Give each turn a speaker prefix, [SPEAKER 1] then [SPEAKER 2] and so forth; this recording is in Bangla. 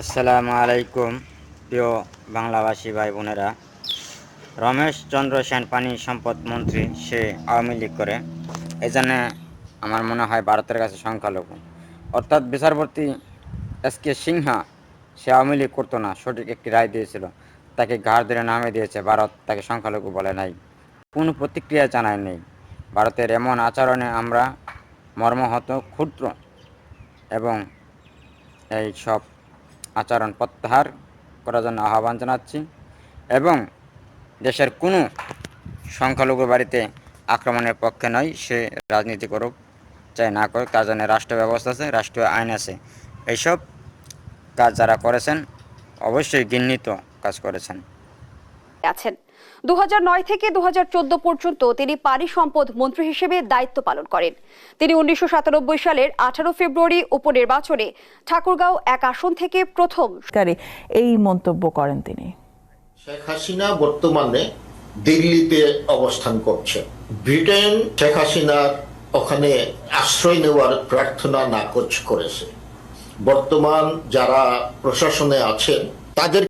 [SPEAKER 1] আসসালামু আলাইকুম প্রিয় বাংলাভাষী ভাই বোনেরা। রমেশ চন্দ্র সেন পানি সম্পদ মন্ত্রী, সে আওয়ামী লীগ করে। এই জন্যে আমার মনে হয় ভারতের কাছে সংখ্যালঘু, অর্থাৎ বিচারপতি এস.কে. সিনহা, সে আওয়ামী লীগ করতো না, সঠিক একটি রায় দিয়েছিল, তাকে ঘাড় ধরে নামিয়ে দিয়েছে ভারত, তাকে সংখ্যালঘু বলে নাই, কোনো প্রতিক্রিয়া জানায় নেই। ভারতের এমন আচরণে আমরা মর্মাহত, ক্ষুদ্র এবং এই সব আচরণ প্রত্যাহার করার জন্য আহ্বান জানাচ্ছি এবং দেশের কোনো সংখ্যালঘু বাড়িতে আক্রমণের পক্ষে নয়। সে রাজনীতি করুক, চাই না করুক, তার জন্য রাষ্ট্র ব্যবস্থা আছে, রাষ্ট্রীয় আইন আছে। এইসব কাজ যারা করেছেন অবশ্যই ঘৃণিত কাজ করেছেন।
[SPEAKER 2] আছেন 2009 থেকে 2014 পর্যন্ত তিনি পানি সম্পদ মন্ত্রী হিসেবে দায়িত্ব পালন করেন। তিনি 1997 সালের 18 ফেব্রুয়ারি উপনির্বাচনে ঠাকুরগাঁও 1 আসন থেকে প্রথম
[SPEAKER 3] এই মন্তব্য করেন তিনি।
[SPEAKER 4] শেখ হাসিনা বর্তমানে দিল্লিতে অবস্থান করছে। ব্রিটেন শেখ হাসিনার ওখানে আশ্রয় নেওয়ার প্রার্থনা নাকচ করেছে। বর্তমান যারা প্রশাসনে আছেন তাদের